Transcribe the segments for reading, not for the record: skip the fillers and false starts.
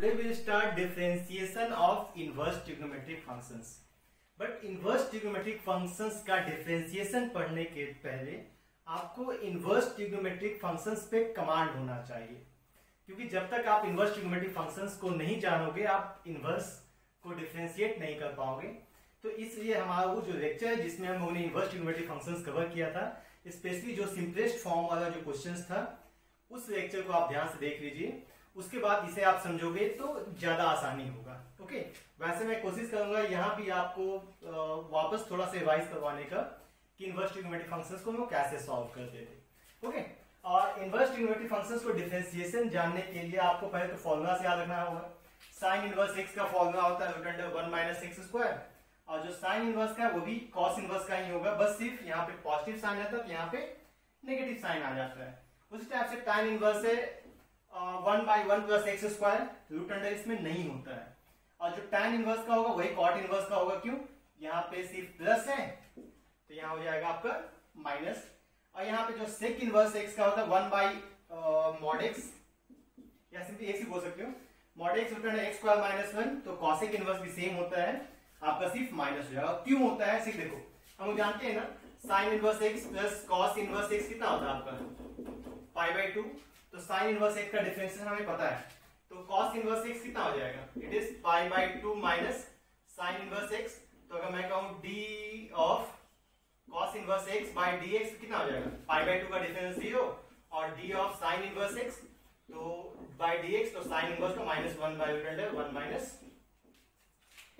Today we will start differentiation of inverse trigonometric functions. But inverse trigonometric functions का differentiation पढ़ने के पहले आपको inverse trigonometric functions पे कमांड होना चाहिए, क्योंकि जब तक आप inverse trigonometric functions को नहीं जानोगे आप inverse को differentiate नहीं कर पाओगे। तो इसलिए हमारा वो जो लेक्चर है जिसमें हम लोगों ने inverse trigonometric functions कवर किया था, स्पेशली जो सिंपलेस्ट फॉर्म वाला जो क्वेश्चंस था उस लेक्चर को आप ध्यान से देख लीजिए। उसके बाद इसे आप समझोगे तो ज्यादा आसानी होगा। ओके, वैसे मैं कोशिश करूंगा यहाँ भी आपको वापस थोड़ा सा रिवाइज करवाने का कि इनवर्स ट्रिग्नोमेट्रिक फंक्शंस को हम कैसे सॉल्व करते थे। ओके, और इनवर्स ट्रिग्नोमेट्रिक फंक्शंस को डिफरेंशिएशन जानने के लिए आपको पहले तो फॉर्मूला से याद रखना होगा। साइन इनवर्स एक्स का फॉर्मूला होता है root under 1 minus x square, और जो साइन इनवर्स का है वो भी कॉस इनवर्स का ही होगा, बस सिर्फ यहाँ पे पॉजिटिव साइन आता है, यहाँ पे नेगेटिव साइन आ जाता है। उसी टाइप से tan इनवर्स है 1/1 plus x square, root under इसमें नहीं होता है, और जो tan इनवर्स का होगा वही cot इनवर्स का होगा। क्यों? यहाँ पे सिर्फ प्लस है तो यहाँ हो जाएगा आपका माइनस, और यहाँ पे जो सेक इनवर्स एक्स का होता है 1 मॉड एक्स, या सिंपली एक्स ही बोल सकते हो, mod x root under x square minus 1, तो कॉसेक इनवर्स भी सेम होता है, आपका सिर्फ माइनस हो जाएगा। क्यों होता है सिर्फ देखो, हम जानते हैं ना sign inverse x plus cos inverse x कितना होता है आपका π/2, तो साइन इनवर्स एक्स का डिफरेंशिएशन हमें पता है, तो कॉस इनवर्स एक्स कितना हो जाएगा, it is π/2 minus sine inverse x. तो अगर मैं कहूं d of cos inverse x by dx कितना हो जाएगा, π/2 का डिफरेंस 0 और d of sine inverse x तो बाय dx, तो साइन इनवर्स का -1/√1 माइनस।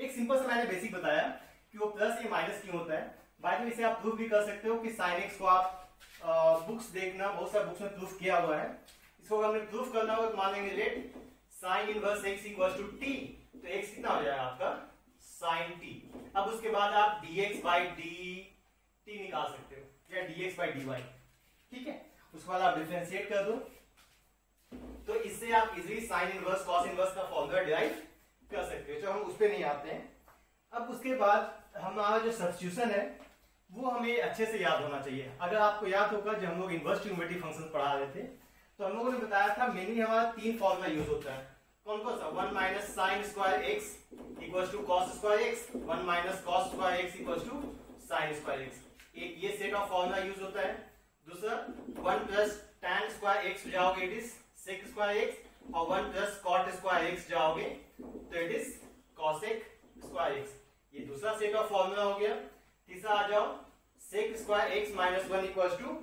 एक सिंपल सा मैंने बेसिक बताया कि वो प्लस या माइनस क्यों होता है। बाद में इसे आप प्रूफ भी कर सकते हो कि साइन एक्स को आप बुक्स देखना, बहुत सारे बुक्स में प्रूफ किया हुआ है। इसको अगर हमें प्रूफ करना होगा तो मान लेंगे let sine inverse x equals to t, तो एक्स कितना हो जाएगा आपका साइन टी। अब उसके बाद आप dx बाई dt निकाल सकते हो, या dx बाई dy, ठीक है। उसके बाद आप डिफरेंशिएट कर दो, तो इससे आप easily sine inverse cos inverse का फॉर्मूला डिराइव कर सकते हो। तो हम उस पर नहीं आते हैं। अब उसके बाद हमारा जो सब्स्टिट्यूशन है वो हमें अच्छे से याद होना चाहिए। अगर आपको याद होगा जब हम लोग इनवर्स ट्रिग्नोमेट्रिक फंक्शंस पढ़ा रहे थे तो हम लोगों ने बताया था मेनली हमारा 3 फॉर्मूला यूज होता है। कौन कौन सा? 1 minus sine square x equals to cos square x, 1 minus cos square x equals to sine square x, एक ये सेट ऑफ फॉर्मूला यूज होता है। दूसरा 1 प्लस tan स्क्वायर एक्स जाओगे it is sec square x, और 1 plus cot square x जाओगे तो it is cosec square x, ये दूसरा सेट ऑफ फॉर्मूला हो गया। तीसरा आ जाओ sec square x minus 1 equals to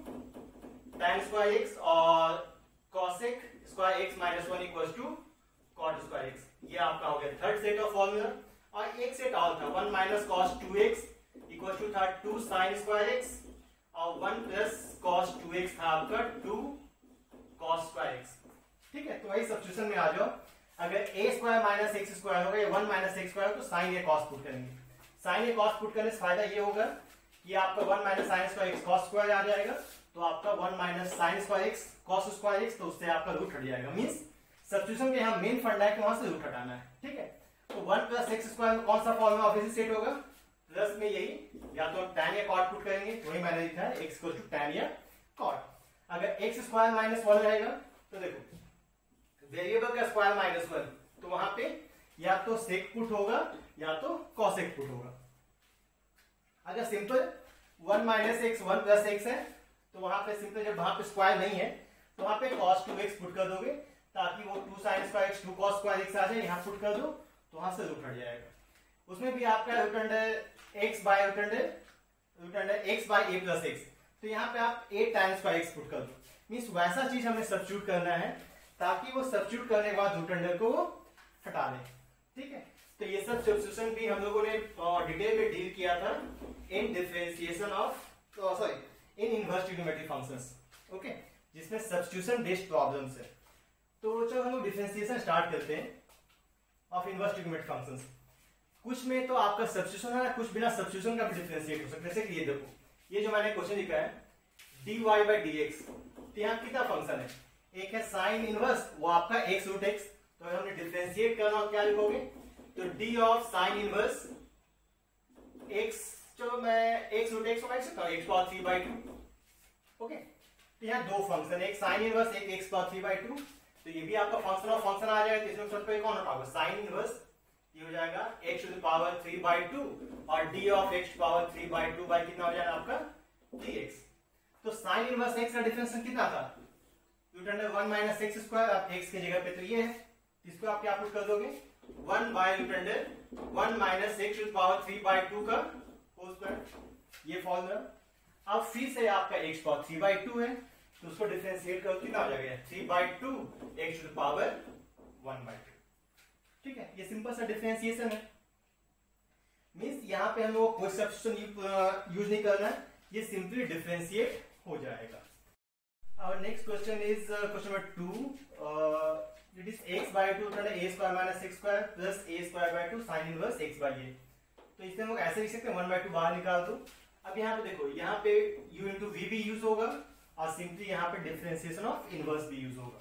tan square x, और cosec square x minus 1 equals to cot square x, ये आपका हो गया थर्ड सेट ऑफ फॉर्मूला। और एक सेट और था 1 minus cos 2x equals to था 2 साइन स्क्वायर एक्स, और 1 प्लस कॉस 2x था आपका 2 कॉस स्क्वायर एक्स, ठीक है। तो वही सब्स्टिट्यूशन में आ जाओ। अगर a square minus x square होगा या 1 माइनस एक्स स्क्वायर, तो साइन या कॉस पुट करेंगे। साइन या कॉस पुट करने से फायदा ये होगा कि आपका 1 minus sine square x cos square आ जाएगा, तो आपका 1 minus sine square x cos square x, तो उससे आपका रूट हट जाएगा। मींस सब्स्टिट्यूशन के यहाँ मेन फंडा है कि वहां से रूट हटाना है, ठीक है। तो 1 प्लस एक्स स्क्वायर में कौन सा फॉर्मूला ऑब्वियसली सेट होगा, प्लस में यही या तो tan या cot पुट करेंगे, वही मैंने लिखा है x इक्वल टू tan या cot। अगर x स्क्वायर माइनस 1 रहेगा तो देखो वेरिएबल का स्क्वायर माइनस 1, तो वहां पे या तो सेक पुट होगा या तो कॉसेक पुट होगा। अगर simple 1 minus x 1 plus x है तो वहां पे सिंपल, जब वहां पे स्क्वायर नहीं है तो वहां पे cos 2x पुट कर दोगे, ताकि वो 2 sine square x 2 cos square x आ जाए, यहाँ पुट कर दो तो वहां से रूट हट जाएगा। उसमें भी आपका root under x by root under x by a plus x, तो यहाँ पे आप a time square x put कर दो। मीन्स वैसा चीज हमें सब्स्टिट्यूट करना है ताकि वो सब्स्टिट्यूट करने के बाद रूट अंडर को हटा दे, ठीक है। तो ये सब सब्स्टिट्यूशन भी हम लोगों ने डिटेल में डील किया था in differentiation of sorry in inverse trigonometric functions, okay, जिसमें सब्स्टिट्यूशन बेस्ड प्रॉब्लम्स है। तो चलो हम लोग डिफरेंशिएशन स्टार्ट करते हैं ऑफ इनवर्स ट्रिग्नोमेट्रिक फंक्शंस। कुछ में तो आपका सब्स्टिट्यूशन है, कुछ बिना सब्स्टिट्यूशन का भी डिफरेंशिएट हो सकता है। जैसे कि ये देखो, ये जो मैंने क्वेश्चन लिखा है dy बाई dx, तो यहाँ कितना फंक्शन है, एक है साइन इनवर्स, वो आपका x रूट x, तो अगर हमने डिफरेंशिएट करना हो क्या लिखोगे, तो d of sine inverse x, चलो मैं x रूट x को लिख सकता हूँ x पावर 3/2, ओके। तो यहाँ दो फंक्शन, एक साइन इनवर्स एक x पावर 3/2, तो ये भी आपका फंक्शन ऑफ फंक्शन आ जाएगा। इसमें सबसे कौन नॉट होगा साइन इनवर्स, ये हो जाएगा x टू द पावर 3/2 और d of x to power 3/2 by कितना हो जाएगा आपका 3x। तो साइन इनवर्स x का डिफरेंस कितना था, root under 1 minus x square, आप x की जगह पे तो ये है, इसको आप क्या पुट कर दोगे 1 by root under 1 minus x to the power 3/2 का होल स्क्वायर, ये फॉर्मूला। अब फिर से आपका x पावर 3/2 है, तो उसको डिफरेंशिएट करो कितना हो जाएगा 3/2 x टू द पावर 1/2। ठीक है, ये सिंपल सा डिफरेंशिएशन है, मींस यहाँ पे हम लोग कोई सब्स्टिट्यूशन यूज नहीं करना है, ये सिंपली डिफरेंशिएट हो जाएगा। Our next question is question number 2. It is x by 2 a square minus x square plus a square by 2 sin inverse x by a। तो इसमें हम लोग ऐसे लिख सकते हैं 1/2 बाहर निकाल दो। अब यहाँ पे देखो, यहाँ पे u इंटू वी भी यूज होगा और सिंपली यहाँ पे डिफरेंशिएशन ऑफ इनवर्स भी यूज होगा।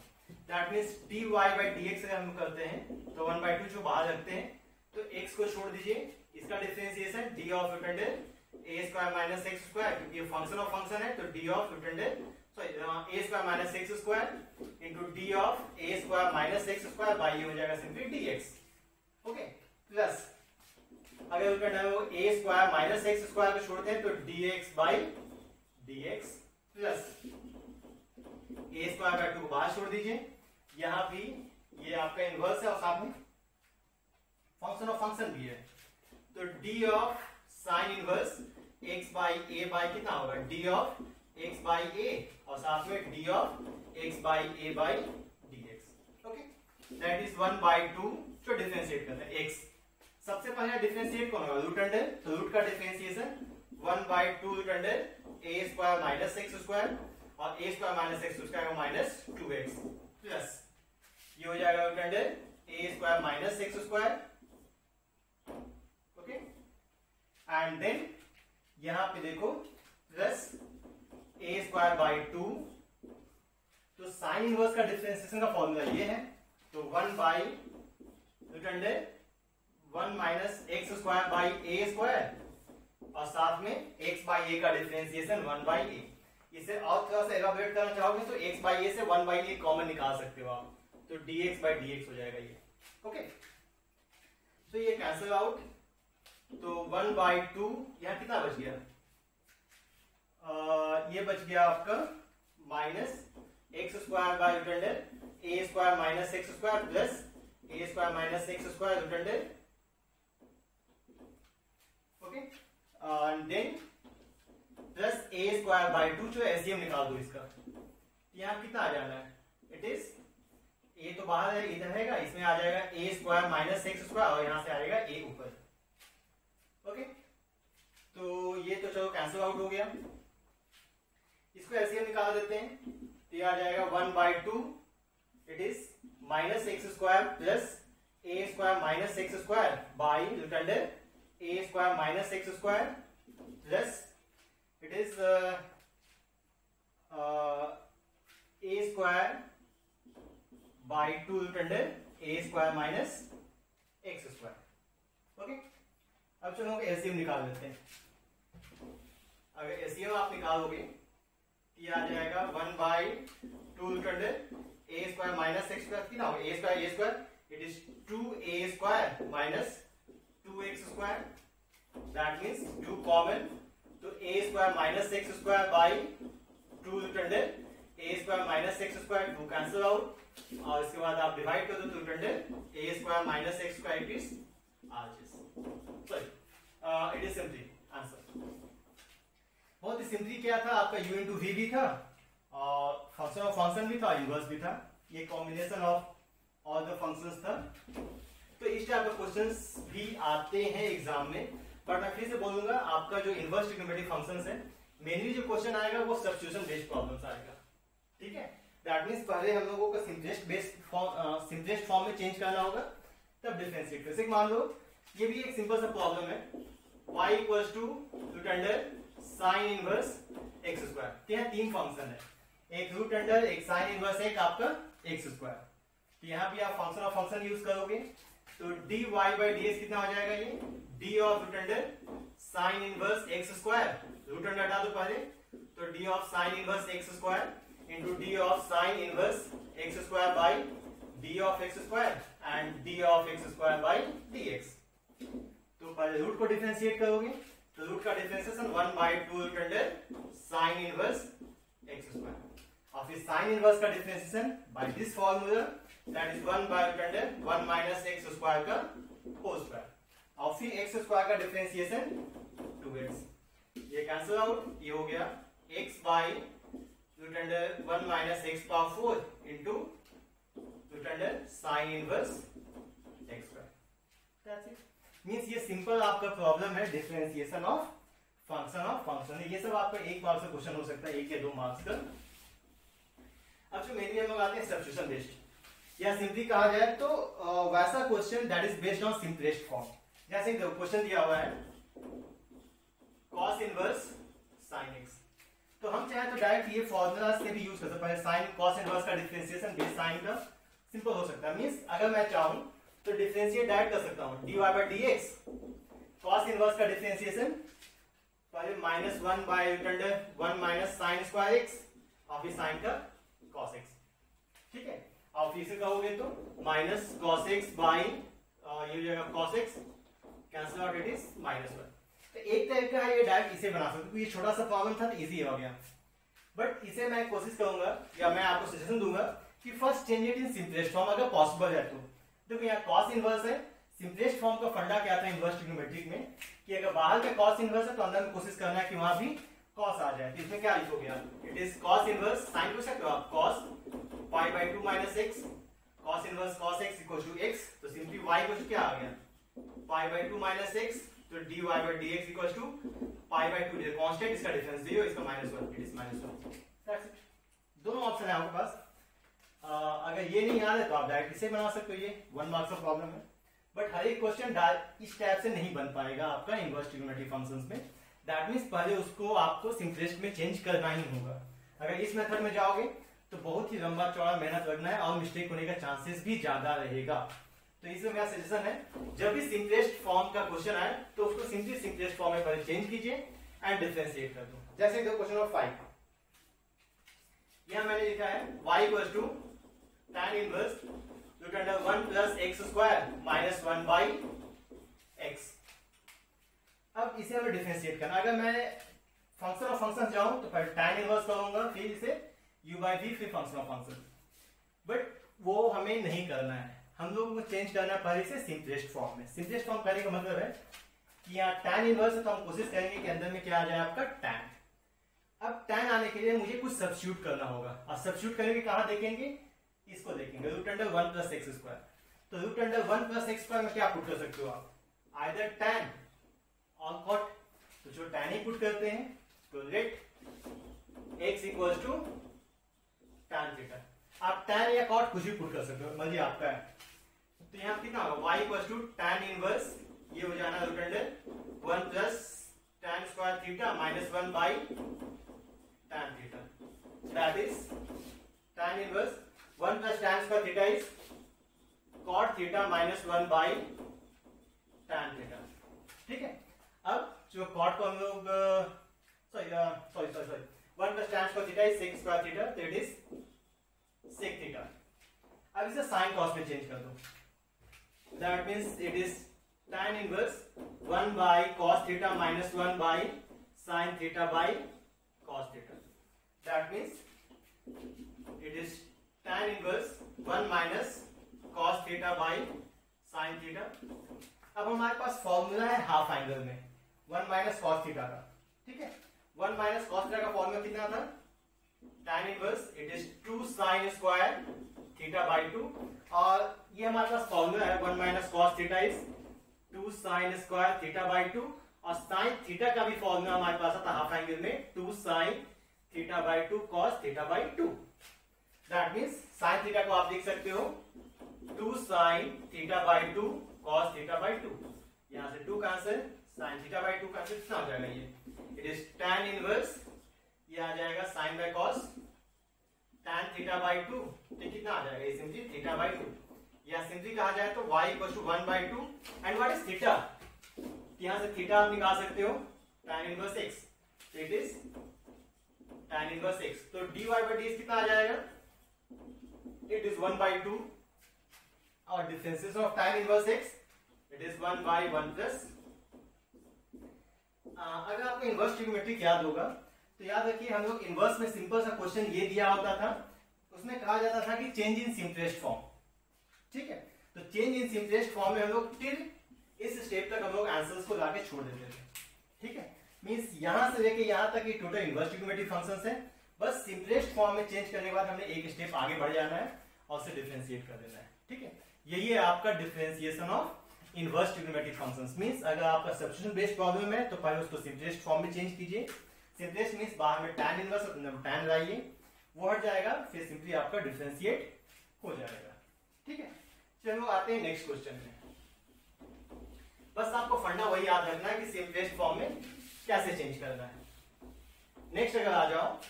That means dy by dx अगर हम करते हैं तो 1/2 जो बाहर रखते हैं तो x को छोड़ दीजिए, इसका differentiation d of root under a square minus x square, क्योंकि ये फंक्शन ऑफ फंक्शन है तो d of root under a square minus x square into d of a square minus x square by ये हो जाएगा simply dx। Okay, plus अगर करना है वो a square minus x square को छोड़ते हैं तो dx by dx plus a square by 2 को बाहर छोड़ दीजिए, यहाँ भी ये आपका इनवर्स है और साथ में फंक्शन ऑफ फंक्शन भी है, तो d of sine inverse x by a by कितना होगा d of x by a और साथ में d of x by a by dx। Okay, that is 1/2 जो डिफरेंशिएट करते हैं x। सबसे पहले डिफरेंशिएट कौन होगा रूट अंडर, तो रूट का differentiation 1/2 root under a square minus x square और a square minus x square का माइनस 2x प्लस ये हो जाएगा root under a square minus x square. Okay, and then यहां पे देखो प्लस a स्क्वायर बाई 2, तो साइन इनवर्स का डिफरेंशिएशन का फॉर्मूला ये है, तो 1 by root under 1 minus x square by a square और साथ में x बाई a का डिफरेंशिएशन 1 बाई a। इसे और थोड़ा सा एलाबोरेट करना चाहोगे तो x बाई a से 1 बाई a कॉमन निकाल सकते हो आप, तो dx बाई dx हो जाएगा ये। ओके, तो ये कैंसिल आउट, तो 1/2 यहाँ कितना बच गया, ये बच गया आपका minus x square by root under a square minus x square plus a square minus x square root under. Okay, and then plus a square by 2 जो एलसीएम निकाल दो इसका, यहाँ कितना आ जाना है, इट इज a तो बाहर है इधर रहेगा, इसमें आ जाएगा a square minus x square और यहाँ से आ जाएगा a ऊपर। ओके, तो ये तो चलो कैंसिल आउट हो गया, इसको एलसीएम निकाल देते हैं, तो ये आ जाएगा 1/2 it is minus x square plus a square minus x square by root under a square minus x square plus it is a square by 2 root under a square minus x square. Okay, अब चलो LCM निकाल लेते हैं। अगर LCM आप निकालोगे ये आ जाएगा 1/2 root under a square minus x square कितना होगा a square it is 2a square minus 2x square, that means 2 common, तो a square minus x square by 2 root under a square minus x square 2 cancel out और इसके बाद आप divide कर दो तो root under a square minus x square it is it is simply answer. बहुत ही सिंपली क्या था आपका u इंटू वी भी था और फंक्शन ऑफ फंक्शन भी था, इनवर्स भी था, ये combination of all the functions था। तो इस टाइप के क्वेश्चंस भी आते हैं एग्जाम में, बट मैं फिर से बोलूंगा आपका जो इनवर्स ट्रिग्नोमेट्रिक फंक्शंस है मेनली जो क्वेश्चन आएगा वो सब्स्टिट्यूशन बेस्ड प्रॉब्लम्स आएगा। ठीक है, दैट मींस पहले हम लोगों को सिंपलेस्ट फॉर्म में चेंज करना होगा तब डिफरेंशिएट कर। मान लो ये भी एक सिंपल सा प्रॉब्लम है, y equals to root under sine inverse x square. यहाँ 3 फंक्शन है, एक रूट अंडर, एक साइन इनवर्स, एक आपका एक्स स्क्वायर। तो यहाँ भी आप फंक्शन ऑफ फंक्शन यूज करोगे तो dy बाई डी कितना हो जाएगा, ये d of root under sine inverse x square, root under हटा दो पहले, तो d of sine inverse x square into d of sine inverse x square by d of x square and d of x square by d x. तो पहले root को differentiate करोगे तो root का differentiation 1/2 root under sine inverse x square, और फिर sine inverse का differentiation by this formula that is 1/रूट अंडर 1 माइनस एक्स स्क्वायर का होल स्क्वायर, और फिर एक्स स्क्वायर का डिफरेंशिएशन 2x, ये कैंसिल आउट, ये हो गया x by root under 1 minus x power 4 into root under sine inverse x square. That's it. Means ये सिंपल आपका प्रॉब्लम है डिफरेंशिएशन ऑफ फंक्शन। ये सब आपका एक मार्क्स का क्वेश्चन हो सकता है, 1 या 2 मार्क्स का। अब जो मेनली हम लोग आते हैं सब्स्टिट्यूशन बेस्ड, या सिंपली कहा जाए तो वैसा question that is based on simplest form. जैसे क्वेश्चन दिया हुआ है cos इनवर्स sin x, तो हम चाहे तो डायरेक्ट ये फॉर्मूला से भी यूज कर सकते हैं। साइन cos इनवर्स का डिफरेंशिएशन बेस साइन का सिंपल हो सकता है। मींस अगर मैं चाहूं तो डिफरेंशिएट डायरेक्ट कर सकता हूं dy by dx, cos inverse का डिफरेंशिएशन पहले -1 by root under 1 minus sin square x और फिर sin का cos x, ठीक है। और फिर से कहोगे तो माइनस cos x बाय ये हो जाएगा cos x, cancel out, it is -1। तो एक टाइप का ये डायरेक्ट इसे बना सकते हो। ये छोटा सा प्रॉब्लम था तो इजी हो गया, बट इसे मैं कोशिश करूंगा या मैं आपको सजेशन दूंगा कि first change it in simplest form अगर पॉसिबल है तो। देखो यहाँ cos इनवर्स है, सिंपलेस्ट फॉर्म का फंडा क्या था इनवर्स ट्रिग्नोमेट्रिक में कि अगर बाहर का cos इनवर्स है तो अंदर में कोशिश करना है कि वहां भी cos आ जाए। तो इसमें क्या लिखोगे आप, it is cos inverse sine पूछ सकते हो आप, cos pi by 2 minus x, cos inverse cos x equal to x, तो सिंपली y इक्वल टू क्या आ गया पाई बाय 2 माइनस x, तो dy by dx equal to pi by 2, constant इसका डिफरेंस 0, इसका -1, इट इज -1। That's it. दोनों option है आपके पास। अगर ये नहीं याद है तो आप डायरेक्ट इसे बना सकते हो, ये 1 मार्क्स का प्रॉब्लम है। बट हर एक क्वेश्चन इस टाइप से नहीं बन पाएगा आपका इनवर्स ट्रिग्नोमेट्रिक फंक्शंस में। दैट मींस पहले उसको आपको सिंपलेस्ट में चेंज करना ही होगा। अगर इस मेथड में जाओगे तो बहुत ही लंबा चौड़ा मेहनत लगना है और मिस्टेक होने का चांसेस भी ज्यादा रहेगा। तो इसमें मेरा सजेशन है जब भी सिंपलेस्ट फॉर्म का क्वेश्चन आए तो उसको सिंपली सिंपलेस्ट फॉर्म में पहले चेंज कीजिए एंड डिफरेंशिएट कर दो। जैसे दो क्वेश्चन नंबर 5, यहां मैंने लिखा है y equal to tan inverse root under 1 plus x square minus 1 by x. अब इसे हमें डिफरेंशिएट करना। अगर मैं फंक्शन ऑफ फंक्शन जाऊं तो पहले tan इनवर्स करूंगा, फिर इसे u बाई v, फिर फंक्शन ऑफ फंक्शन। बट वो हमें नहीं करना है, हम लोगों को चेंज करना है पहले से सिंपलेस्ट फॉर्म में। सिंपलेस्ट फॉर्म करने का मतलब है कि यहाँ tan इनवर्स है तो हम कोशिश करेंगे कि अंदर में क्या आ जाए आपका tan। अब tan आने के लिए मुझे कुछ सब्स्टिट्यूट करना होगा, और सब्स्टिट्यूट करेंगे कहाँ देखेंगे, इसको देखेंगे root under 1 plus x square. तो root under 1 plus x square में क्या पुट कर सकते हो आप, आइदर tan और cot। तो जो tan ही पुट करते हैं तो let x equals to tan theta. आप tan या cot कुछ भी पुट कर सकते हो, मर्जी आपका है। तो यहाँ कितना होगा y equals to tan inverse, ये हो जाना root under 1 plus tan square theta minus 1 by tan theta, that is tan inverse 1 plus tan square theta is cot theta minus 1 by tan theta, ठीक है। अब जो cot को हम लोग sorry 1 plus tan square theta is sec square theta, तो it is sec theta. अब इसे sin cos में चेंज कर दो, that means it is tan inverse 1 by cos theta minus 1 by sin theta by cos theta, that means it is tan inverse 1 minus cos theta by sin theta. अब हमारे पास formula है half angle में 1 minus cos theta का, ठीक है। 1 minus cos theta का formula कितना था, tan inverse it is 2 sin square theta by 2, और ये हमारे पास फॉर्मूला है 1 minus cos theta is 2 sin square theta by 2, और sin थीटा का भी फॉर्मूला हमारे पास आता हाफ एंगल में 2 sin theta by 2 cos theta by 2। That means sin theta को आप लिख सकते हो 2 sin theta by 2 cos theta by 2। यहां से 2 cancel, sin theta by 2 cancel, कितना हो जाएगा ये, इट इज tan इनवर्स, ये आ जाएगा sin by cos tan theta by 2, तो कितना आ जाएगा, ये सिंपली थीटा बाई 2। या सिंपली कहा जाए तो y equal to 1 by 2, and what is theta, यहां से थीटा आप निकाल सकते हो tan इनवर्स x, तो it is tan inverse x। तो dy बाई dx कितना आ जाएगा, इट इज 1 बाई 2 और differentiation of tan inverse x it is 1/1 plus. अगर आपको इनवर्स ट्रिग्नोमेट्रिक याद होगा तो याद रखिए हम लोग इनवर्स में सिंपल सा क्वेश्चन ये दिया होता था, उसमें कहा जाता था कि चेंज इन सिम्पलेस्ट फॉर्म। ठीक है, तो चेंज इन सिम्पलेस्ट फॉर्म में हम लोग टिल इस स्टेप तक हम लोग आंसर्स को लाके छोड़ देते थे। ठीक है, मींस यहां से लेके यहां तक ये टोटल इनवर्स ट्रिग्नोमेट्रिक फंक्शंस है, बस सिम्पलेस्ट फॉर्म में चेंज करने के बाद हमने एक स्टेप आगे बढ़ जाना है और उसे डिफरेंशिएट कर देना है। ठीक है, यही है आपका differentiation of inverse trigonometric functions. Means अगर आपका सब्स्टिट्यूशन बेस्ड प्रॉब्लम है तो पहले उसको सिम्पलेस्ट फॉर्म में चेंज कीजिए। सिम्पलेस्ट मींस बाहर में tan इनवर्स और tan लाइए, वो हट जाएगा, फिर सिंपली आपका डिफरेंशिएट हो जाएगा। ठीक है, चलो आते हैं नेक्स्ट क्वेश्चन में। बस आपको फंडा वही याद रखना है कि सिम्पलेस्ट फॉर्म में कैसे चेंज करना है। नेक्स्ट अगर आ जाओ,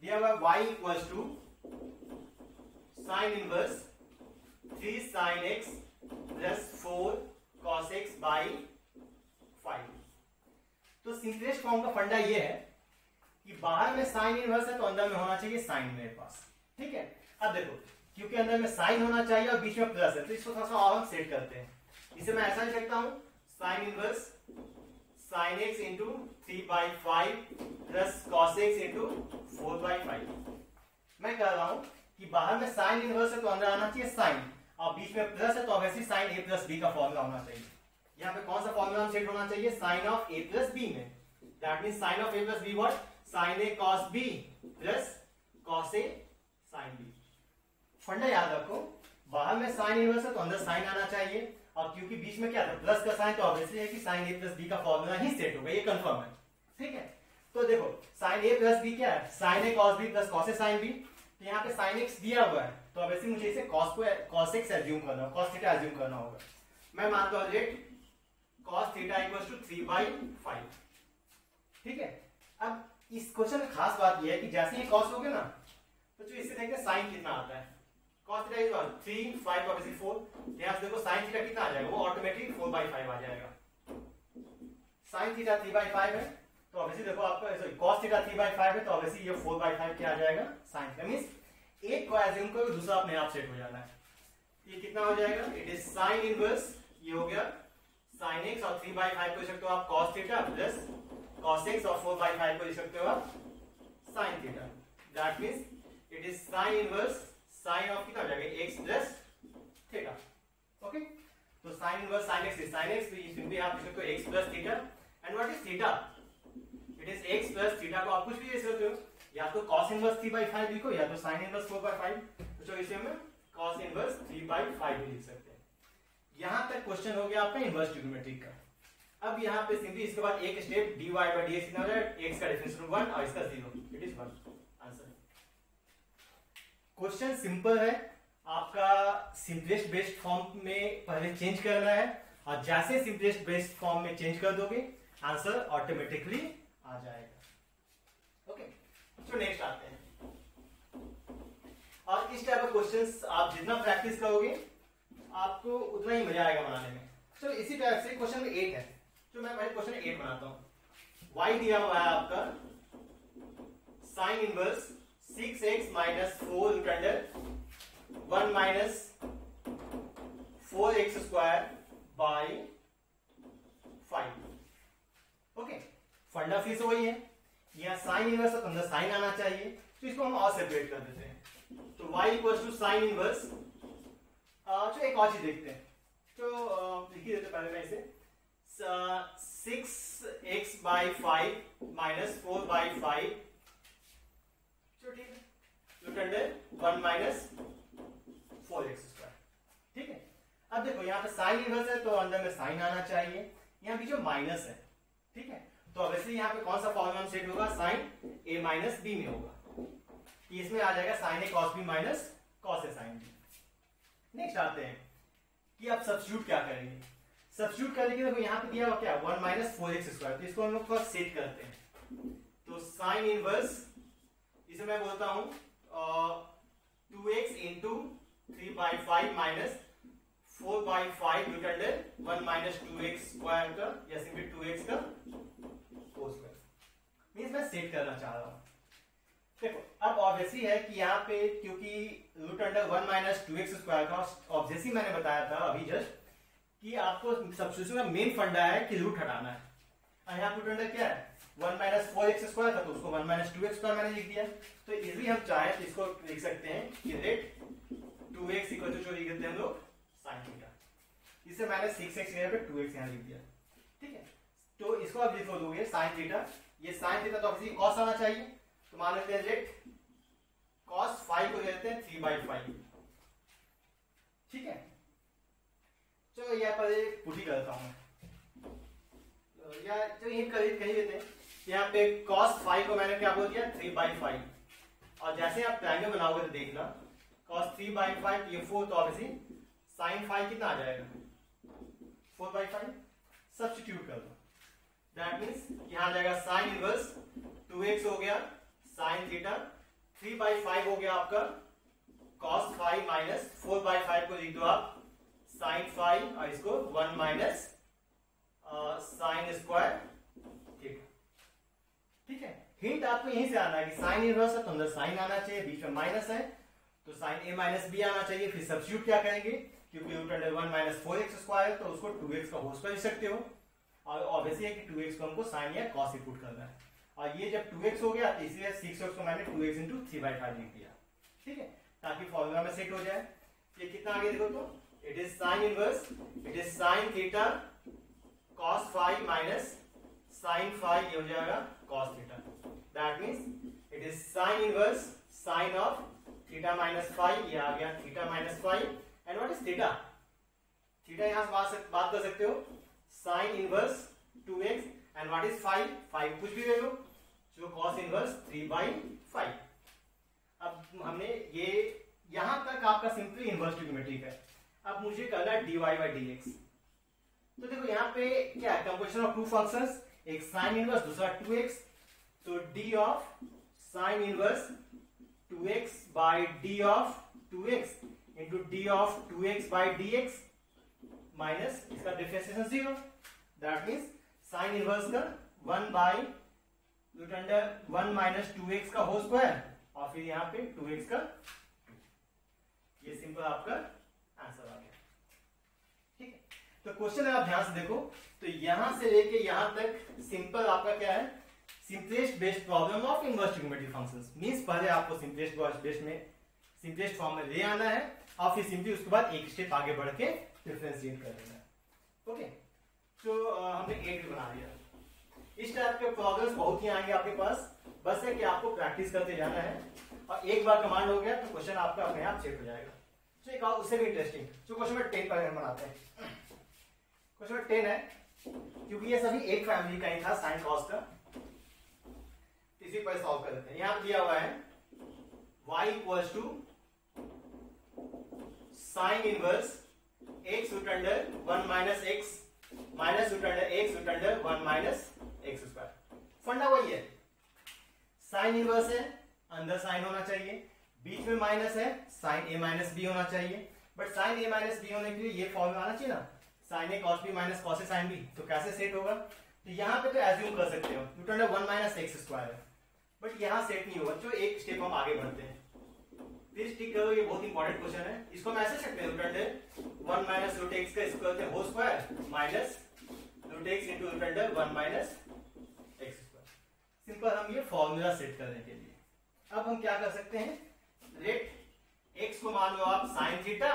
दिया हुआ y equals to sine inverse 3 sin x plus 4 cos x by 5। तो सिंपलेस्ट फॉर्म का फंडा ये है कि बाहर में साइन इनवर्स है तो अंदर में होना चाहिए साइन मेरे पास। ठीक है, अब देखो क्योंकि अंदर में साइन होना चाहिए और बीच में प्लस है तो इसको थोड़ा सा और हम सेट करते हैं। इसे मैं ऐसा लिख सकता हूं sign inverse sine x into 3/5 plus cos x into 4/5। मैं कह रहा हूं कि बाहर में साइन इनवर्स है तो अंदर आना चाहिए साइन और बीच में प्लस है तो obviously sine a plus b का फॉर्मूला होना चाहिए। यहाँ पे कौन सा फॉर्मूला हम सेट होना चाहिए, sine of a plus B में। That means sine of a plus B what, sine a cos b plus cos a sin b। फंडा याद रखो, बाहर में साइन इनवर्स है तो अंदर साइन आना चाहिए और क्योंकि बीच में क्या था प्लस का साइन तो ऑब्वियसली है कि साइन a प्लस बी का फॉर्मूला ही सेट होगा, ये कंफर्म है। ठीक है, तो देखो साइन a प्लस बी क्या है, sine a cos b plus cos a sin b। तो यहाँ पे sin x दिया हुआ है तो ऑब्वियसली मुझे इसे cos x एज्यूम करना होगा, cos थीटा एज्यूम करना होगा। मैं मानता हूं let cos theta equals to 3/5। ठीक है, अब इस क्वेश्चन में खास बात यह है कि जैसे ही cos लोगे ना तो जो इससे देखते हैं sin कितना आता है, cos थीटा इज 3 5 ऑब्वियसली 4। यहां से देखो sin थीटा कितना आ जाएगा, वो ऑटोमेटिक 4/5 आ जाएगा। sin थीटा 3/5 है तो ऑब्वियसली देखो आपका cos थीटा 3/5 है तो ऑब्वियसली ये 4/5 क्या आ जाएगा sin थीटा। मींस एक को एज्यूम करो दूसरा अपने आप सेट हो जाना है। ये कितना हो जाएगा, इट इज साइन इनवर्स, ये हो गया sin x और 3/5 को लिख सकते हो आप cos theta plus cos x और 4/5 को लिख सकते हो आप sin theta. That means it is sine inverse sine of कितना हो जाएगा x प्लस थीटा। ओके, तो sine inverse sin x is sin x, तो सिंपली आप लिख सकते हो x plus theta. And what is theta, it is x plus theta को आप कुछ भी लिख सकते हो, या तो cos इनवर्स 3/5 लिखो या तो sin इनवर्स 4/5। तो चलो इसे हम cos इनवर्स 3/5 भी लिख सकते हैं। यहां तक क्वेश्चन हो गया आपका इनवर्स ट्रिग्नोमेट्रिक का। अब यहाँ पे सिंपली इसके बाद एक स्टेप dy/dx कितना हो जाएगा, x का डिफरेंस 1 और इसका 0, it is 1 answer. Question simple है, आपका सिंपलेस्ट बेस्ड फॉर्म में पहले चेंज करना है और जैसे सिंपलेस्ट बेस्ड फॉर्म में चेंज कर दोगे आंसर ऑटोमेटिकली आ जाएगा। ओके, तो नेक्स्ट आते हैं। और इस टाइप ऑफ क्वेश्चंस आप जितना प्रैक्टिस करोगे आपको उतना ही मजा आएगा बनाने में। तो इसी टाइप से क्वेश्चन में 8 है, तो मैं पहले क्वेश्चन 8 बनाता हूं। y दिया हुआ है आपका sine inverse 6x minus 4 root under 1 minus 4x square by 5। Okay, फंडा फिर से वही है, यहाँ साइन इनवर्स है तो अंदर साइन आना चाहिए, तो इसको हम और सेपरेट कर देते हैं। तो y equals to sine inverse, तो एक और चीज देखते हैं, तो लिख ही देते पहले मैं इसे 6x बाई 5 माइनस 4/5, चलो ठीक है, root under 1 minus 4x square. ठीक है, अब देखो यहाँ पे साइन इनवर्स है तो अंदर में साइन आना चाहिए, यहाँ बीच में माइनस है। ठीक है, तो ऑब्वियसली यहाँ पे कौन सा फॉर्मूला सेट होगा, साइन a माइनस बी में होगा, इसमें आ जाएगा sine a cos b minus cos a sin b। Next आते हैं कि आप सब्स्टिट्यूट क्या करेंगे। सब्स्टिट्यूट करेंगे देखो यहाँ पे दिया हुआ क्या 1 माइनस 4x स्क्वायर, तो इसको हम लोग थोड़ा सेट करते हैं। तो साइन इनवर्स इसे मैं बोलता हूं 2x into 3/5 minus 4/5 root under 1 minus 2x square का या सिंपली 2x का होल स्क्वायर। मींस मैं सेट करना चाह रहा हूं। देखो अब ऑब्वियसली है कि यहाँ पे क्योंकि root under 1 minus 2x square का ऑब्वियसली मैंने बताया था अभी जस्ट कि आपको सब्स्टिट्यूशन का मेन फंडा है कि रूट हटाना है। और यहाँ रूट अंडर क्या है 1 माइनस 4x स्क्वायर था तो उसको 1 माइनस 2x स्क्वायर मैंने लिख दिया। तो इजिली हम चाहे तो इसको लिख सकते हैं कि रेट 2x इक्वल टू जो लिख देते हैं हम लोग साइन थीटा। इसे मैंने 6x जगह पे 2x यहाँ लिख दिया। ठीक है, तो इसको आप लिख दोगे साइन थीटा। ये साइन थीटा तो ऑब्वियसली कॉस आना चाहिए, तो मान लेते हैं रेट cos 5 को लेते हैं 3/5। ठीक है, चलो यहाँ पर पुट ही करता हूं या चलो यही कहीं लेते हैं। यहाँ पे cos 5 को मैंने क्या बोल दिया 3/5, और जैसे आप ट्रायंगल बनाओगे तो देखना cos 3/5 ये 4, तो ऑब्वियसली sin 5 कितना आ जाएगा 4/5। सब्स्टिट्यूट कर दो, दैट मीन्स यहाँ जाएगा साइन इनवर्स 2x हो गया साइन थीटा, 3/5 हो गया आपका cos 5 माइनस 4/5 को लिख दो आप साइन 5, और इसको 1 माइनस साइन स्क्वायर थीटा। ठीक है, हिंट आपको यहीं से आना है कि साइन इनवर्स है तो अंदर साइन आना चाहिए, बीच में माइनस है तो साइन a माइनस बी आना चाहिए। फिर सब्स्टिट्यूट क्या करेंगे, क्योंकि root under 1 minus 4x square तो उसको 2x का होल स्क्वायर लिख सकते हो, और ऑब्वियसली है कि 2x को हमको साइन या कॉस ही पुट करना है। और ये जब 2x हो गया तो इसलिए 6x को मैंने 2x इंटू 3/5 लिख दिया। ठीक है, ताकि फॉर्मूला में सेट हो जाए। ये कितना आगे देखो तो it is sine inverse, it is sine theta cos 5 minus sine 5, ये हो जाएगा cos theta. That means it is sine inverse sine of theta minus 5, ये आ गया theta minus 5। And what is theta? Theta यहां से बात कर सकते हो sine inverse 2x, and what is 5 कुछ भी ले लो, जो cos इनवर्स 3/5। अब हमने ये यहां तक आपका सिंपली इनवर्स ट्रिग्नोमेट्रिक है। अब मुझे करना है dy/dx। तो देखो यहाँ पे क्या है, कंपोजिशन ऑफ टू फंक्शंस, एक साइन इनवर्स दूसरा 2x, तो d of sine inverse 2x by d of 2x into d of 2x by dx minus इसका differentiation 0। That means sine inverse का 1 by root under 1 minus 2x का whole square, और फिर यहाँ पे 2x का 2। ये सिंपल आपका आंसर आ गया। ठीक है, तो क्वेश्चन आप ध्यान से देखो, तो यहां से लेके यहां तक सिंपल आपका क्या है, simplest based problem of inverse trigonometric functions. Means पहले आपको सिंपलेस्ट फॉर्म में ले आना है, और फिर सिंपली उसके बाद एक स्टेप आगे बढ़ के डिफरेंशिएट कर देना है। ओके, तो हमने 8 भी बना दिया। इस टाइप के प्रॉब्लम्स बहुत ही आएंगे आपके पास, बस है कि आपको प्रैक्टिस करते जाना है, और एक बार कमांड हो गया तो क्वेश्चन आपका अपने आप सेट हो जाएगा। तो एक और उससे भी इंटरेस्टिंग, जो क्वेश्चन नंबर 10 पर हम बनाते हैं। क्वेश्चन नंबर 10 है, क्योंकि ये सभी एक फैमिली का ही था साइन कॉस का, इसी पर सॉल्व कर लेते हैं। यहां दिया हुआ है y equals to sine inverse x root under 1 minus x minus root under x root under 1 minus x square. फंडा वही है, साइन इनवर्स है, अंदर साइन होना चाहिए, बीच में माइनस है, साइन a माइनस b होना चाहिए। But sine a minus b होने के लिए ये फॉर्मूला आना चाहिए ना, sine a cos b minus cos a sin b। तो कैसे सेट होगा, तो यहाँ पे तो एज्यूम कर सकते हो root under 1 minus x square है, बट यहाँ सेट नहीं होगा। तो एक स्टेप हम आगे बढ़ते हैं, प्लीज टिक करो, ये बहुत इंपॉर्टेंट क्वेश्चन है। इसको हम ऐसे सकते हैं root under 1 minus root x का square whole square minus root x into root under 1 minus x square. Simple हम ये फॉर्मूला सेट करने के लिए अब हम क्या कर सकते हैं, रेट x को मान लो आप साइन थीटा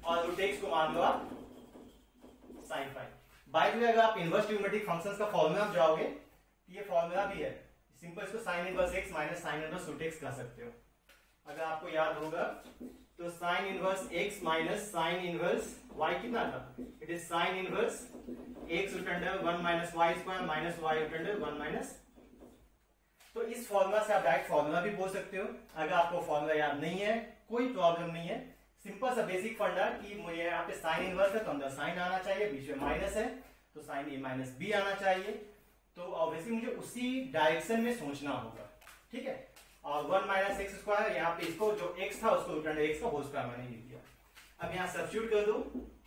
और रूट x को मान लो आप साइन 5। बाय द वे अगर आप इनवर्स ट्रिग्नोमेट्रिक फंक्शंस का फॉर्मूला में जाओगे तो ये फॉर्मूला भी है, सिंपल इसको sine inverse x minus sine inverse root x कह सकते हो। अगर आपको याद होगा तो sine inverse x minus sine inverse y कितना था, it is sine inverse x root under 1 minus y square minus y root under 1 minus. तो इस फॉर्मूला से आप डायरेक्ट फॉर्मूला भी बोल सकते हो। अगर आपको फॉर्मूला याद नहीं है कोई प्रॉब्लम नहीं है, सिंपल सा बेसिक फंडा कि मुझे यहाँ पे साइन इनवर्स है तो अंदर साइन आना चाहिए, बीच में माइनस है तो साइन a माइनस b आना चाहिए। तो ऑब्वियसली मुझे उसी डायरेक्शन में सोचना होगा। ठीक है, और 1 माइनस एक्स स्क्वायर, यहाँ पे इसको जो x था उसको रूट अंडर x का होल स्क्वायर मैंने लिख दिया। अब यहाँ सब्स्टिट्यूट कर दो,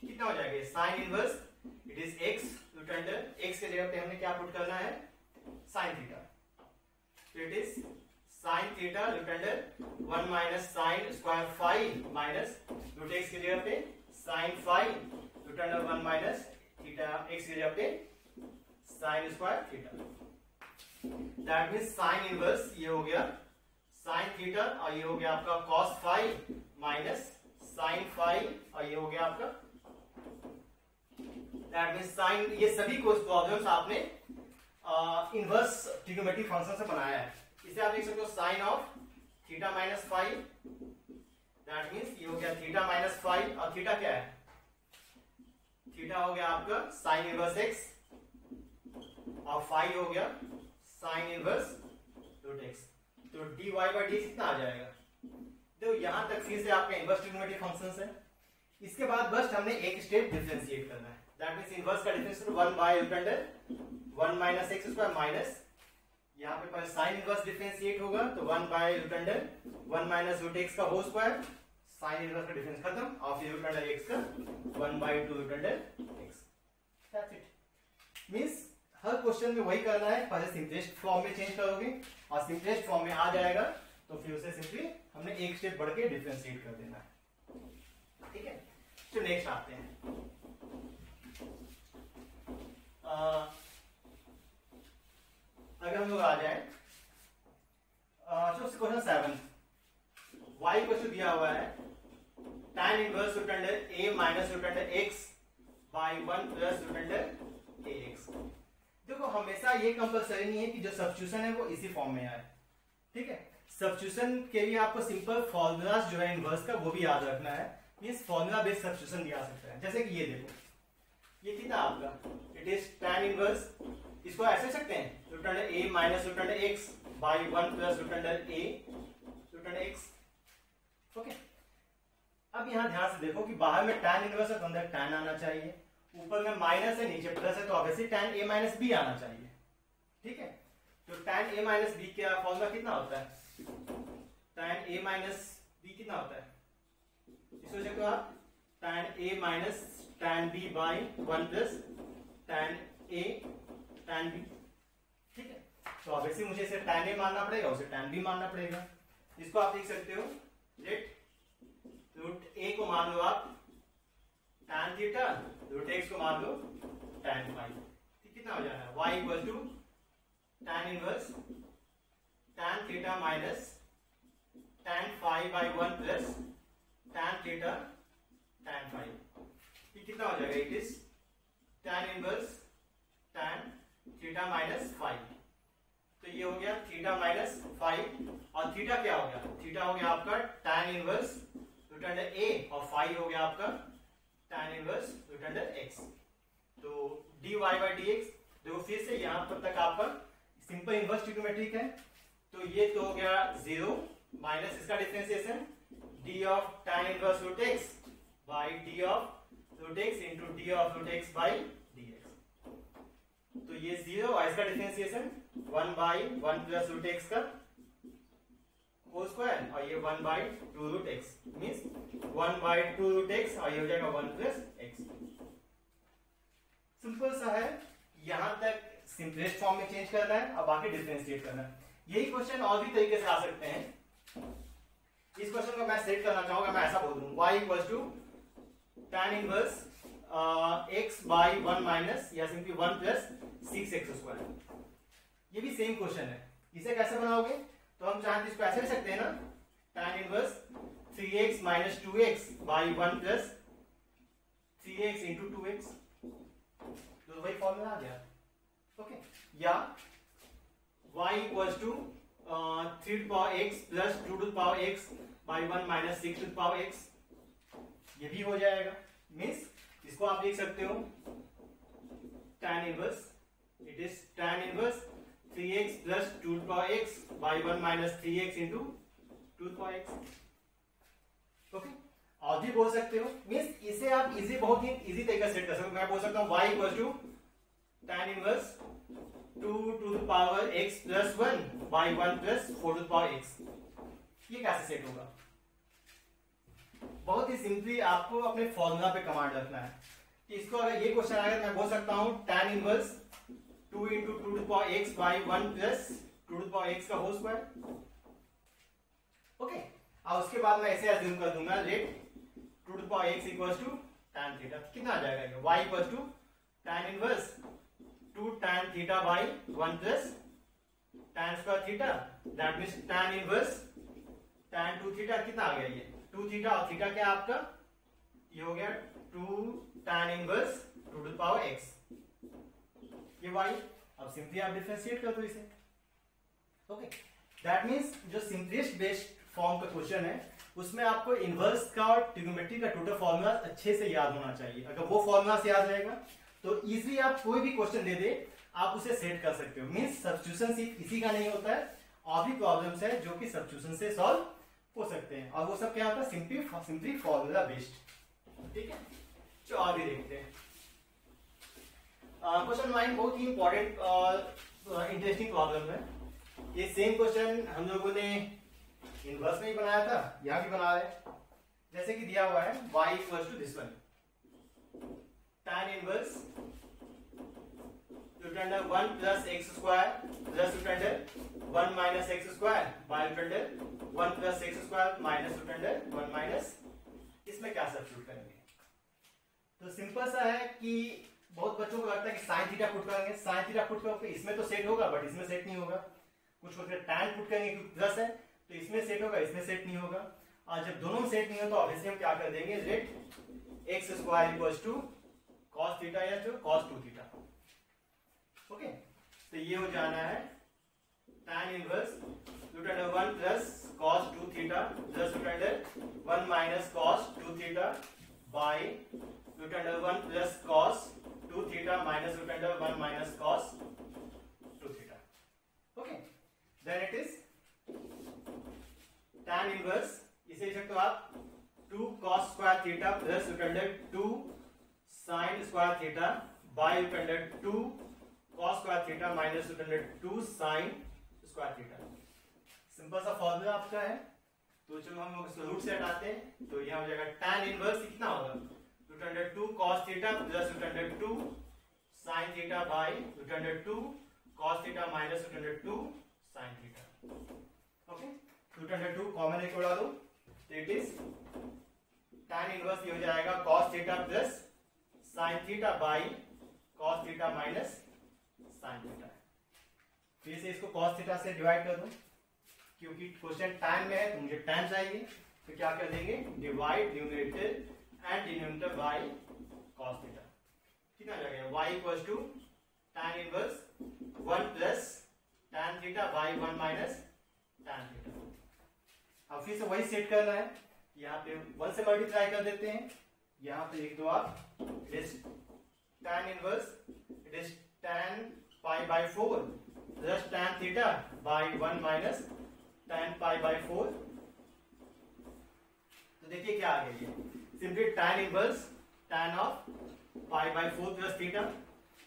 कितना हो जाएगा, sine inverse it is x root under x के जगह पे हमने क्या पुट करना है, साइन थीटा, तो it is sine theta root under 1 minus sine square five minus root x की जगह पे sine five root under 1 minus theta x की जगह पे sine square theta. That means sine inverse ये हो गया साइन थीटा और ये हो गया आपका cos five minus sine five और ये हो गया आपका दैट मीन्स साइन। ये सभी को प्रॉब्लम्स आपने इनवर्स ट्रिग्नोमेट्रिक फंक्शन से बनाया है। इसे आप देख सकते हो sine of theta minus five, that means ये हो गया थीटा माइनस फाइव और थीटा क्या है, थीटा हो गया आपका साइन इनवर्स एक्स और फाइव हो गया साइन इनवर्स रूट एक्स। तो dy बाई डी कितना आ जाएगा, तो यहां तक फिर से आपका इनवर्स ट्रिग्नोमेट्रिक फंक्शंस है। इसके बाद बस हमने एक स्टेप डिफरेंशिएट करना है, दैट मींस इनवर्स का differentiate 1 by root under 1 minus x square minus यहां पे पहले साइन इनवर्स डिफरेंशिएट होगा तो 1 by root under 1 minus root x का होल स्क्वायर, साइन इनवर्स का डिफरेंस खत्म और फिर रूट अंडर एक्स का 1 by 2 root under x. That's it. Means हर क्वेश्चन में वही करना है, पहले सिंपलेस्ट फॉर्म में चेंज करोगे और सिंपलेस्ट फॉर्म में आ जाएगा तो फिर उसे सिंपली हमने एक स्टेप बढ़ के डिफरेंशिएट कर देना है। ठीक है, तो नेक्स्ट आते हैं। अगर हम लोग आ जाए क्वेश्चन 7, y क्वेश्चन दिया हुआ है tan inverse root under a minus root under x by 1 plus root under ax। देखो हमेशा ये कंपलसरी नहीं है कि जो सब्स्टिट्यूशन है वो इसी फॉर्म में आए। ठीक है, सब्स्टिट्यूशन के लिए आपको सिंपल फॉर्मूलाज जो है इनवर्स का वो भी याद रखना है। मींस फॉर्मूला बेस्ड सब्स्टिट्यूशन भी आ सकता है, जैसे कि ये देखो ये कितना आपका इट इज tan इनवर्स, इसको ऐसे सकते हैं root under a minus root under x by 1 plus root under a root under x। Okay, अब यहां ध्यान से देखो कि बाहर में tan इनवर्स है तो अंदर tan आना चाहिए, ऊपर में माइनस है नीचे प्लस है तो obviously tan a minus b आना चाहिए। ठीक है, तो tan a माइनस b का फॉर्मूला कितना होता है, tan a माइनस b कितना होता है, इसको देखो आप tan a minus tan b by 1 plus tan a tan b। ठीक है, तो ऑब्वियसली मुझे इसे tan a मानना पड़ेगा उसे tan b मानना पड़ेगा। इसको आप देख सकते हो लेट रूट a को मान लो आप tan थीटा, रूट x को मान लो tan फाइव। कितना हो जाना है y equal to tan inverse tan theta minus tan five by 1 plus tan theta tan five. कितना हो जाएगा, it is tan inverse tan theta minus five. तो ये हो गया थीटा माइनस फाइव और थीटा क्या हो गया, थीटा हो गया आपका tan inverse root under a और फाइव हो गया आपका tan inverse root under x। तो dy बाई dx देखो फिर से यहां पर तक आपका सिंपल इनवर्स ट्रिग्नोमेट्रिक है, तो ये तो हो गया 0 माइनस इसका differentiation d of tan inverse root x by d of root x into d of root x by dx। तो ये 0 और इसका differentiation 1 by 1 plus root x का होल स्क्वायर और ये 1 by 2 root x means 1 by 2 root x और ये हो जाएगा 1 प्लस x। सिंपल सा है, यहां तक सिंपलेस्ट फॉर्म में चेंज करना है और बाकी डिफरेंशिएट करना है। यही क्वेश्चन और भी तरीके से आ सकते हैं। इस क्वेश्चन को मैं सेट करना चाहूंगा, मैं ऐसा बोल दूं y equal to tan inverse x by 1 minus या सिंपली 1 प्लस 6x स्क्वायर। ये भी सेम क्वेश्चन है, इसे कैसे बनाओगे, तो हम चाहें तो इसको ऐसे लिख सकते हैं ना tan inverse 3x minus 2x by 1 plus 3x into 2x, तो वही फॉर्मूला आ गया। ओके, या y equals to 3 to power x plus 2 to power x by 1 minus 6 to power x, ये भी हो जाएगा। मीन्स इसको आप देख सकते हो tan inverse it is tan inverse 3x plus 2 to power x by 1 minus 3x into 2 to power x। Okay, और भी बोल सकते हो, मीन्स इसे आप इजी बहुत ही इजी तरीका सेट कर सकते हो। मैं बोल सकता हूँ y equal to tan inverse 2 to the power x plus 1 by 1 plus 4 to the power x। ये कैसे सेट होगा, बहुत ही सिंपली आपको अपने फॉर्मूला पे कमांड रखना है कि इसको अगर ये क्वेश्चन आएगा मैं बोल सकता हूँ tan inverse 2 into 2 to the power x by 1 plus 2 to the power x का होल स्क्वायर। ओके, और उसके बाद मैं ऐसे अज्यूम कर दूंगा let 2 to the power x equals to tan theta. कितना आ जाएगा ये y equals to tan inverse 2 tan theta by 1 plus tan square theta, that means tan inverse tan 2 theta. कितना आ गया ये 2 थीटा, और थीटा क्या आपका, ये हो गया 2 tan inverse 2 to the power x, ये y। अब सिंपली आप डिफरेंशिएट कर दो इसे। ओके, दैट मींस जो सिंपलेस्ट बेस्ड फॉर्म का क्वेश्चन है उसमें आपको इनवर्स का और ट्रिग्नोमेट्री का टोटल फॉर्मूला अच्छे से याद होना चाहिए। अगर वो फॉर्मूला से याद रहेगा तो इजीली आप कोई भी क्वेश्चन दे दे आप उसे सेट कर सकते हो। मींस सब्स्टिट्यूशन सिर्फ इसी का नहीं होता है, और भी प्रॉब्लम्स है जो कि सब्स्टिट्यूशन से सॉल्व हो सकते हैं, और वो सब क्या होता है सिंपली फॉर्मूला बेस्ड। ठीक है, चलो और भी देखते हैं। क्वेश्चन 9 बहुत ही इंपॉर्टेंट और इंटरेस्टिंग प्रॉब्लम है। ये सेम क्वेश्चन हम लोगों ने इनवर्स में ही बनाया था, यहां भी बना रहे हैं। जैसे कि दिया हुआ है y equals to this one, tan inverse root under 1 plus x square plus root under 1 minus x square by root under 1 plus x square minus root under 1 minus, इसमें क्या सब्स्टिट्यूट करेंगे? तो सिंपल सा है कि बहुत बच्चों को लगता है कि साइन थीटा पुट करेंगे, साइन थीटा पुट करोगे इसमें तो सेट होगा बट इसमें सेट नहीं होगा। कुछ बच्चे टैन पुट करेंगे क्योंकि प्लस है तो इसमें सेट होगा, इसमें सेट नहीं होगा। और जब दोनों में सेट नहीं हो तो ऑब्वियसली हम क्या कर देंगे, let x square equals to cos theta या तो कॉस 2 थीटा। ओके, तो ये हो जाना है tan inverse root under 1 plus cos 2 theta plus root under 1 minus cos 2 theta by root under 1 plus cos 2 theta minus root under 1 minus cos 2 theta. Okay, then it is tan inverse, इसे लिख सकते हो आप 2 cos square theta plus root under 2 sin square theta by root under 2 cos square theta minus root under 2 sin square theta. Simple सा formula आपका है, तो चलो हम लोग इसको रूट से हटाते हैं। तो यहां हो जाएगा tan इनवर्स कितना होगा, root under 2 cos theta plus root under 2 sin theta by root under 2 cos theta minus root under 2 sin theta. Okay, root under 2 common एक उड़ा दो तो इट इज tan इनवर्स ये हो जाएगा cos theta plus sin theta bye cos theta minus sin theta. फिर से इसको cos थीटा से डिवाइड कर दो, क्योंकि क्वेश्चन tan में है तो मुझे tan चाहिए, तो क्या कर देंगे, divide numerator and denominator by cos theta. कितना आ जाएगा, y equals to tan inverse 1 plus tan theta by 1 minus tan theta. अब फिर से वही सेट करना है, यहाँ पे 1 से मल्टीप्लाई कर देते हैं, यहाँ पे लिख दो आप it is tan inverse it is tan pi by 4 plus tan theta by 1 minus tan pi by 4। तो देखिए क्या आ गया, ये simply tan inverse tan of pi by 4 plus theta,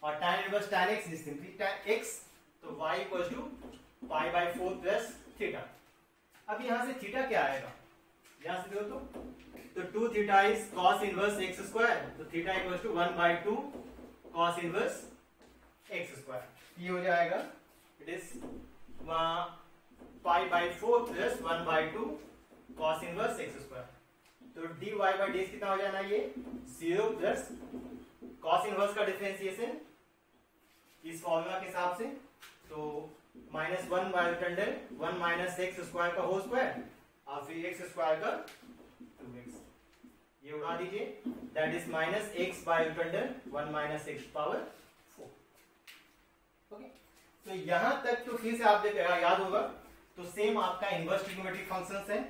और tan inverse tan x is simply tan x, तो y equals to pi by 4 plus theta. अब यहां से थीटा क्या आएगा, यहां से देखो तो 2 theta is cos inverse x square, तो theta equals to 1 by 2 cos inverse x square. ये हो जाएगा it is pi by 4 plus 1 by 2 cos inverse x square. तो dy बाय ds कितना हो जाना, ये 0 प्लस cos इनवर्स का डिफरेंशिएशन इस फॉर्मूला के हिसाब से, तो minus 1 by root under 1 minus x square का होल स्क्वायर और फिर एक्स स्क्वायर का 2x, ये उड़ा दीजिए, that is minus x by root under 1 minus x power 4। Okay, तो यहां तक तो फिर से आप देखिएगा याद होगा, तो सेम आपका इनवर्स ट्रिग्नोमेट्रिक फंक्शंस है।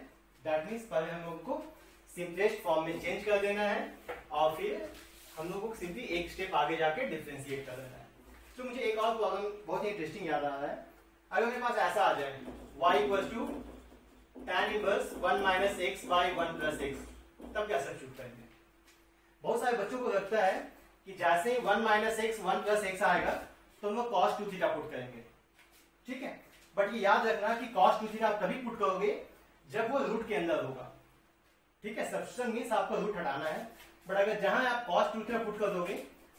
दैट मींस पहले हम लोगों को सिंपलेस्ट फॉर्म में चेंज कर देना है और फिर हम लोगों को सिंपली एक स्टेप आगे जाके डिफरेंशिएट कर देना है। तो मुझे एक और प्रॉब्लम बहुत ही इंटरेस्टिंग याद आ रहा है, अगर मेरे पास ऐसा आ जाए y equals to tan inverse 1 minus x by 1 plus x, तब क्या सब्स्टिट्यूट करेंगे? बहुत सारे बच्चों को लगता है कि जैसे ही 1 माइनस एक्स 1 प्लस एक्स आएगा तो हम लोग cos 2 थीटा पुट करेंगे, ठीक है। बट ये याद रखना कि cos 2 थीटा आप तभी पुट करोगे जब वो रूट के अंदर होगा, ठीक है। सब्स्टिट्यूशन मींस आपको रूट हटाना है, बट अगर जहां आप cos 2 थीटा पुट कर दोगे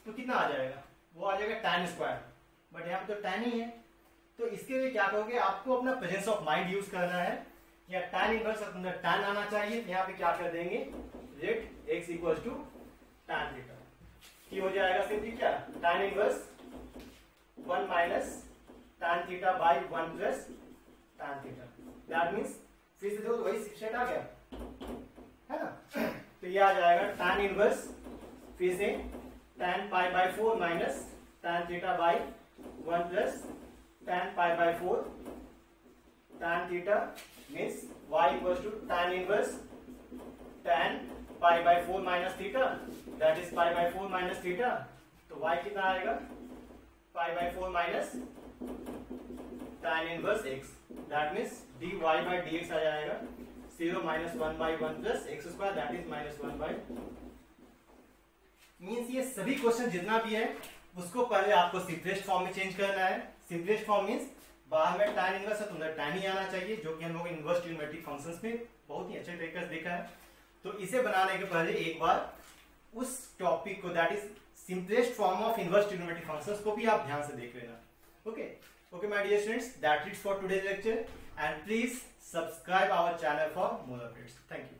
तो कितना आ जाएगा, वो आ जाएगा tan स्क्वायर, बट यहाँ पे तो tan ही है। तो इसके लिए क्या करोगे, आपको अपना प्रेजेंस ऑफ माइंड यूज करना है। या tan इनवर्स अंदर tan आना चाहिए। यहाँ पे क्या कर देंगे, let x equal to tan theta, की हो जाएगा सिंपली क्या, tan inverse 1 minus tan theta by 1 plus tan theta. That means फिर से देखो वही सेट आ गया है ना, तो ये आ जाएगा tan इनवर्स फिर से tan pi by 4 minus tan theta by 1 plus tan pi by 4 tan theta means y equal to tan inverse tan pi by 4 minus theta, that is pi by 4 minus theta. तो y कितना आएगा, pi by 4 minus tan inverse x, that means dy by dx आ जाएगा 0 minus 1 by 1 plus x square, that is minus 1 by. Means ये सभी question जितना भी है उसको पहले आपको सिंपलेस्ट फॉर्म में चेंज करना है। सिंपलेस्ट फॉर्म मीन्स बाहर में tan इनवर्स है तो अंदर tan ही आना चाहिए, जो कि हम लोग इनवर्स ट्रिग्नोमेट्रिक फंक्शंस में बहुत ही अच्छे तरीके से देखा है। तो इसे बनाने के पहले एक बार उस टॉपिक को, that is simplest form of inverse trigonometric functions को भी आप ध्यान से देख लेना। Okay my dear students, that is for today's lecture and please subscribe our channel for more updates. Thank you.